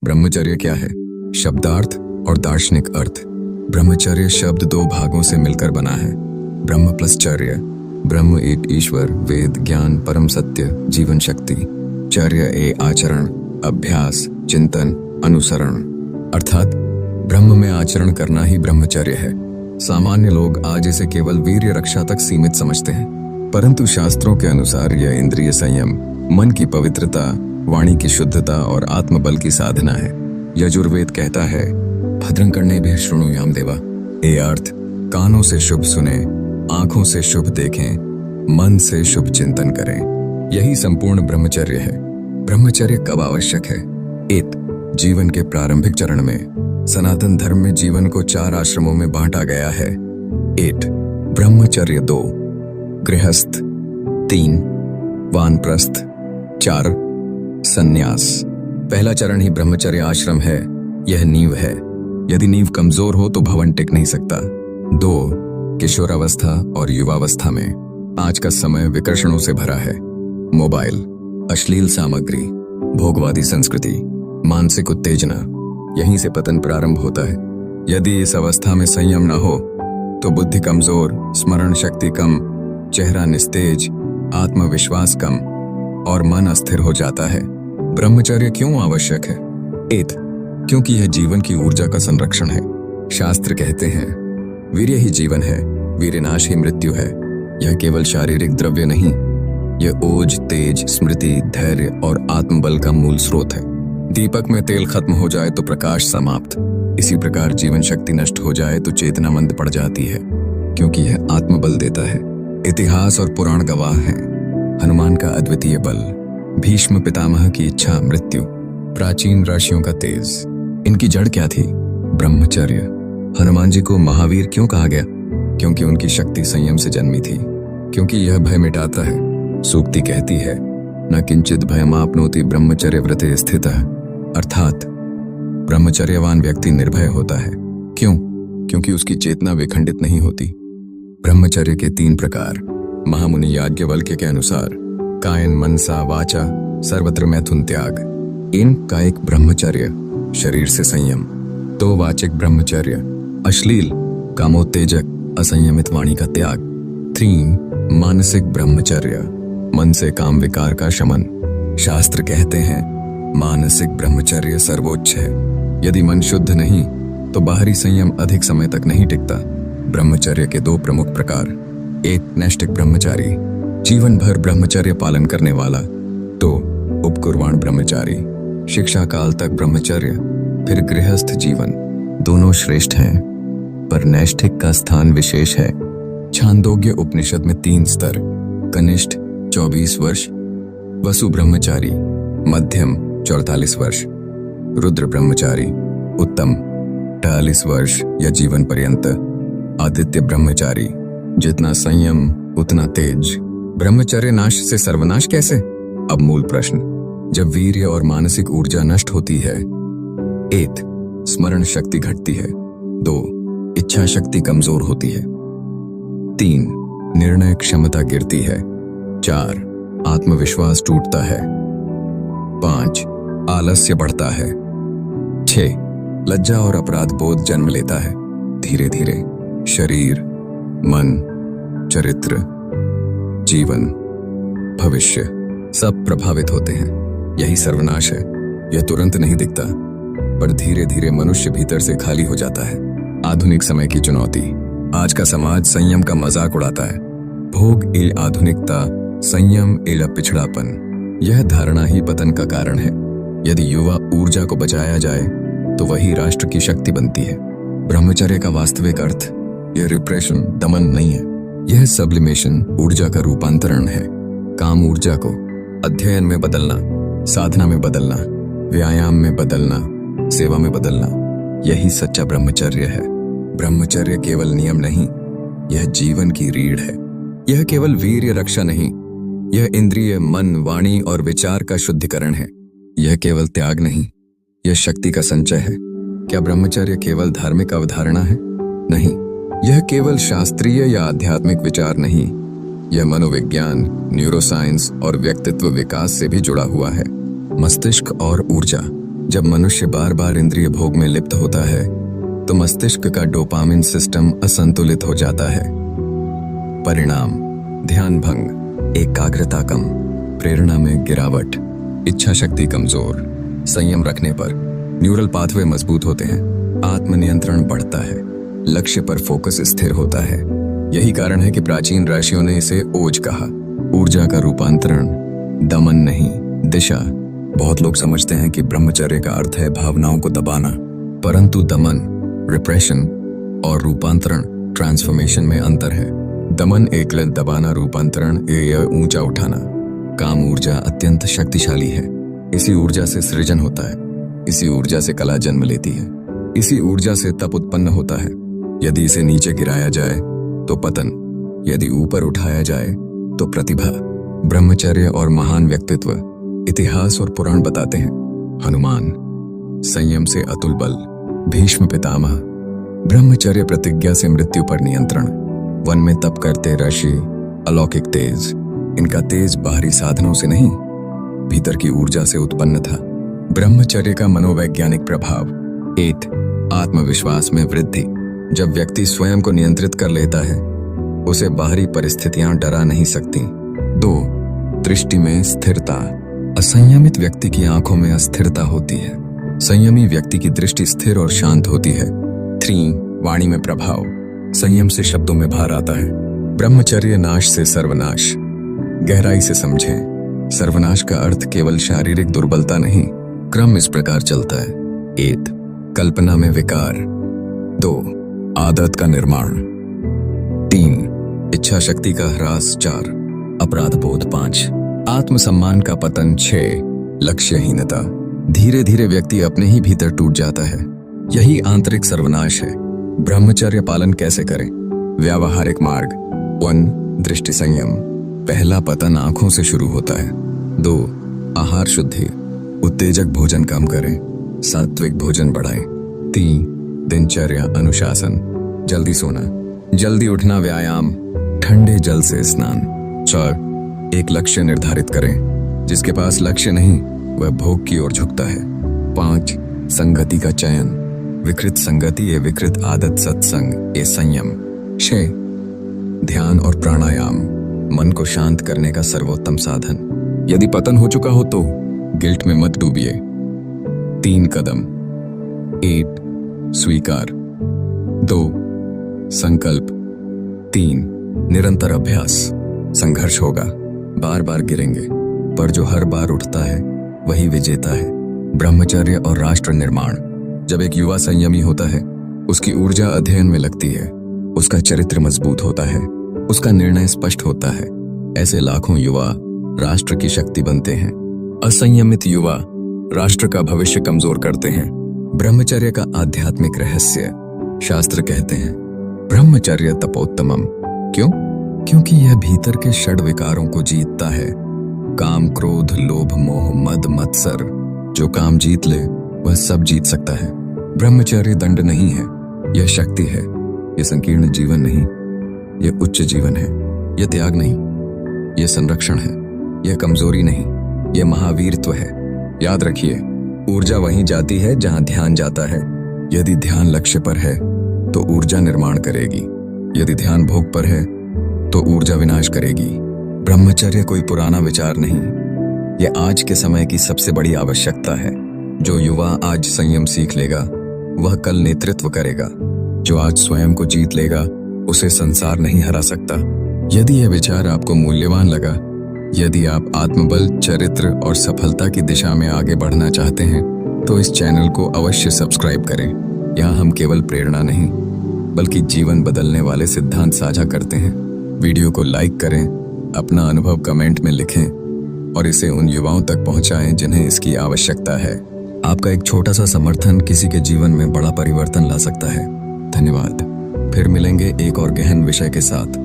ब्रह्मचर्य क्या है? शब्दार्थ और दार्शनिक अर्थ। ब्रह्मचर्य शब्द दो भागों से मिलकर बना है। ब्रह्म प्लस चर्य। ब्रह्म एक ईश्वर, वेद, ज्ञान, परम सत्य, जीवन शक्ति। चर्य ए आचरण, अभ्यास, चिंतन, अनुसरण। अर्थात ब्रह्म में आचरण करना ही ब्रह्मचर्य है। सामान्य लोग आज इसे केवल वीर्य रक्षा तक सीमित समझते हैं, परंतु शास्त्रों के अनुसार यह इंद्रिय संयम, मन की पवित्रता, वाणी की शुद्धता और आत्मबल की साधना है। यजुर्वेद कहता है, भद्रं कर्णेभ्यः शृणुयाम देवा। ये अर्थ कानों से शुभ सुने, आंखों से शुभ देखें, मन से शुभ चिंतन करें। यही संपूर्ण ब्रह्मचर्य है। ब्रह्मचर्य कब आवश्यक है? एक, जीवन के प्रारंभिक चरण में। सनातन धर्म में जीवन को 4 आश्रमों में बांटा गया है। 8 ब्रह्मचर्य, 2 गृहस्थ, 3 वानप्रस्थ, 4 संन्यास। पहला चरण ही ब्रह्मचर्य आश्रम है। यह नींव है। यदि नींव कमजोर हो तो भवन टिक नहीं सकता। 2 किशोरावस्था और युवावस्था में। आज का समय विकर्षणों से भरा है। मोबाइल, अश्लील सामग्री, भोगवादी संस्कृति, मानसिक उत्तेजना, यहीं से पतन प्रारंभ होता है। यदि इस अवस्था में संयम न हो तो बुद्धि कमजोर, स्मरण शक्ति कम, चेहरा निस्तेज, आत्मविश्वास कम और मन अस्थिर हो जाता है। ब्रह्मचर्य क्यों आवश्यक है? 8 क्योंकि यह जीवन की ऊर्जा का संरक्षण है। शास्त्र कहते हैं, वीर्य ही जीवन है, वीर्यनाश ही मृत्यु है। यह केवल शारीरिक द्रव्य नहीं, यह ओज, तेज, स्मृति, धैर्य और आत्मबल का मूल स्रोत है। दीपक में तेल खत्म हो जाए तो प्रकाश समाप्त। इसी प्रकार जीवन शक्ति नष्ट हो जाए तो चेतना मंद पड़ जाती है, क्योंकि यह आत्मबल देता है। इतिहास और पुराण गवाह हैं। हनुमान का अद्वितीय बल, भीष्म पितामह की इच्छा मृत्यु, प्राचीन ऋषियों का तेज, इनकी जड़ क्या थी? ब्रह्मचर्य। हनुमान जी को महावीर क्यों कहा गया? क्योंकि उनकी शक्ति संयम से जन्मी थी, क्योंकि यह भय मिटाता है। सूक्ति कहती है, न किंचित भयमाप्नोति ब्रह्मचर्य व्रते स्थितः। अर्थात ब्रह्मचर्यवान व्यक्ति निर्भय होता है। क्यों? क्योंकि उसकी चेतना विखंडित नहीं होती। ब्रह्मचर्य के 3 प्रकार। महामुनि याज्ञवल्क्य के अनुसार कायन, मनसा, वाचा, सर्वत्र मैथुन त्याग। इन कायिक ब्रह्मचर्य, शरीर से संयम। 2 वाचिक ब्रह्मचर्य, अश्लील, कामोत्तेजक, असंयमित वाणी का त्याग। 3 मानसिक ब्रह्मचर्य, मन से काम विकार का शमन। शास्त्र कहते हैं, मानसिक ब्रह्मचर्य सर्वोच्च है। यदि मन शुद्ध नहीं तो बाहरी संयम अधिक समय तक नहीं टिकता। ब्रह्मचर्य के 2 प्रमुख प्रकार। 1 नैष्ठिक ब्रह्मचारी, जीवन भर ब्रह्मचर्य पालन करने वाला। 2 उपकुर्वाण ब्रह्मचारी, शिक्षा काल तक ब्रह्मचर्य, फिर गृहस्थ जीवन। दोनों श्रेष्ठ हैं, पर नैष्ठिक का स्थान विशेष है। छांदोग्य उपनिषद में 3 स्तर। कनिष्ठ 24 वर्ष, वसु ब्रह्मचारी मध्यम 44 वर्ष, रुद्र ब्रह्मचारी उत्तम 48 वर्ष या जीवन पर्यंत, आदित्य ब्रह्मचारी जितना संयम उतना तेज। ब्रह्मचर्य नाश से सर्वनाश कैसे? अब मूल प्रश्न। जब वीर्य और मानसिक ऊर्जा नष्ट होती है, 1 स्मरण शक्ति घटती है, 2 इच्छा शक्ति कमजोर होती है, 3 निर्णय क्षमता गिरती है, 4 आत्मविश्वास टूटता है, 5 आलस्य बढ़ता है, 6 लज्जा और अपराध बोध जन्म लेता है। धीरे धीरे शरीर, मन, चरित्र, जीवन, भविष्य सब प्रभावित होते हैं। यही सर्वनाश है। यह तुरंत नहीं दिखता, पर धीरे धीरे मनुष्य भीतर से खाली हो जाता है। आधुनिक समय की चुनौती। आज का समाज संयम का मजाक उड़ाता है। भोग ए आधुनिकता, संयम ए पिछड़ापन, यह धारणा ही पतन का कारण है। यदि युवा ऊर्जा को बचाया जाए तो वही राष्ट्र की शक्ति बनती है। ब्रह्मचर्य का वास्तविक अर्थ यह रिप्रेशन, दमन नहीं है। यह सब्लिमेशन, ऊर्जा का रूपांतरण है। काम ऊर्जा को अध्ययन में बदलना, साधना में बदलना, व्यायाम में बदलना, सेवा में बदलना, यही सच्चा ब्रह्मचर्य है। ब्रह्मचर्य केवल नियम नहीं, यह जीवन की रीढ़ है। यह केवल वीर्य रक्षा नहीं, यह इंद्रिय, मन, वाणी और विचार का शुद्धिकरण है। यह केवल त्याग नहीं, यह शक्ति का संचय है। क्या ब्रह्मचर्य केवल धार्मिक अवधारणा है? नहीं, यह केवल शास्त्रीय या आध्यात्मिक विचार नहीं, यह मनोविज्ञान, न्यूरोसाइंस और व्यक्तित्व विकास से भी जुड़ा हुआ है। मस्तिष्क और ऊर्जा। जब मनुष्य बार बार इंद्रिय भोग में लिप्त होता है तो मस्तिष्क का डोपामिन सिस्टम असंतुलित हो जाता है। परिणाम: ध्यान भंग, एकाग्रता कम, प्रेरणा में गिरावट, इच्छा शक्ति कमजोर। संयम रखने पर न्यूरल पाथवे मजबूत होते हैं, आत्मनियंत्रण बढ़ता है, लक्ष्य पर फोकस स्थिर होता है। यही कारण है कि प्राचीन ऋषियों ने इसे ओज कहा, ऊर्जा का रूपांतरण, दमन नहीं, दिशा। बहुत लोग समझते हैं कि ब्रह्मचर्य का अर्थ है भावनाओं को दबाना, परंतु दमन, रिप्रेशन, और रूपांतरण, ट्रांसफॉर्मेशन में अंतर है। दमन एकल दबाना, रूपांतरण ये ऊंचा उठाना। काम ऊर्जा अत्यंत शक्तिशाली है। इसी ऊर्जा से सृजन होता है, इसी ऊर्जा से कला जन्म लेती है, इसी ऊर्जा से तप उत्पन्न होता है। यदि इसे नीचे गिराया जाए तो पतन, यदि ऊपर उठाया जाए तो प्रतिभा। ब्रह्मचर्य और महान व्यक्तित्व इतिहास और पुराण बताते हैं। हनुमान, संयम से अतुल बल। भीष्म पितामह, ब्रह्मचर्य प्रतिज्ञा से मृत्यु पर नियंत्रण। वन में तप करते ऋषि, अलौकिक तेज। इनका तेज बाहरी साधनों से नहीं, भीतर की ऊर्जा से उत्पन्न था। ब्रह्मचर्य का मनोवैज्ञानिक प्रभाव: 8 आत्मविश्वास में वृद्धि। जब व्यक्ति स्वयं को नियंत्रित कर लेता है उसे बाहरी परिस्थितियां डरा नहीं सकती। 2 दृष्टि में स्थिरता। असंयमित व्यक्ति की आंखों में अस्थिरता होती है, संयमी व्यक्ति की दृष्टि स्थिर और शांत होती है। 3 वाणी में प्रभाव। संयम से शब्दों में भार आता है। ब्रह्मचर्य नाश से सर्वनाश। गहराई से समझें, सर्वनाश का अर्थ केवल शारीरिक दुर्बलता नहीं। क्रम इस प्रकार चलता है: 1 कल्पना में विकार, 2 आदत का निर्माण, 3 इच्छा शक्ति का ह्रास, 4 अपराध बोध, 5 आत्मसम्मान का पतन, 6 लक्ष्यहीनता। धीरे धीरे व्यक्ति अपने ही भीतर टूट जाता है। यही आंतरिक सर्वनाश है। ब्रह्मचर्य पालन कैसे करें? व्यावहारिक मार्ग: 1 दृष्टि संयम। पहला पतन आंखों से शुरू होता है। 2 आहार शुद्धि, उत्तेजक भोजन कम करें, सात्विक भोजन बढ़ाएं। 3 दिनचर्या अनुशासन, जल्दी सोना, जल्दी उठना, व्यायाम, ठंडे जल से स्नान। 4 एक लक्ष्य निर्धारित करें, जिसके पास लक्ष्य नहीं वह भोग की ओर झुकता है। 5 संगति का चयन, विकृत संगति ये विकृत आदत, सत्संग ये संयम। 6 ध्यान और प्राणायाम, मन को शांत करने का सर्वोत्तम साधन। यदि पतन हो चुका हो तो गिल्ट में मत डूबिए। 3 कदम: 1 स्वीकार, 2 संकल्प, 3 निरंतर अभ्यास। संघर्ष होगा, बार बार गिरेंगे, पर जो हर बार उठता है वही विजेता है। ब्रह्मचर्य और राष्ट्र निर्माण। जब एक युवा संयमी होता है उसकी ऊर्जा अध्ययन में लगती है, उसका चरित्र मजबूत होता है, उसका निर्णय स्पष्ट होता है। ऐसे लाखों युवा राष्ट्र की शक्ति बनते हैं। असंयमित युवा राष्ट्र का भविष्य कमजोर करते हैं। ब्रह्मचर्य का आध्यात्मिक रहस्य: शास्त्र कहते हैं ब्रह्मचर्य तपोत्तमम। क्यों? क्योंकि यह भीतर के षड विकारों को जीतता है। काम, क्रोध, लोभ, मोह, मद, मत्सर। जो काम जीत ले वह सब जीत सकता है। ब्रह्मचर्य दंड नहीं है, यह शक्ति है। यह संकीर्ण जीवन नहीं, यह उच्च जीवन है। यह त्याग नहीं, यह संरक्षण है। यह कमजोरी नहीं, यह महावीरत्व है। याद रखिए, ऊर्जा वहीं जाती है जहां ध्यान जाता है। यदि ध्यान लक्ष्य पर है तो ऊर्जा निर्माण करेगी, यदि ध्यान भोग पर है तो ऊर्जा विनाश करेगी। ब्रह्मचर्य कोई पुराना विचार नहीं, यह आज के समय की सबसे बड़ी आवश्यकता है। जो युवा आज संयम सीख लेगा वह कल नेतृत्व करेगा। जो आज स्वयं को जीत लेगा उसे संसार नहीं हरा सकता। यदि यह विचार आपको मूल्यवान लगा, यदि आप आत्मबल, चरित्र और सफलता की दिशा में आगे बढ़ना चाहते हैं तो इस चैनल को अवश्य सब्सक्राइब करें। यहाँ हम केवल प्रेरणा नहीं बल्कि जीवन बदलने वाले सिद्धांत साझा करते हैं। वीडियो को लाइक करें, अपना अनुभव कमेंट में लिखें और इसे उन युवाओं तक पहुंचाएं जिन्हें इसकी आवश्यकता है। आपका एक छोटा सा समर्थन किसी के जीवन में बड़ा परिवर्तन ला सकता है। धन्यवाद। फिर मिलेंगे एक और गहन विषय के साथ।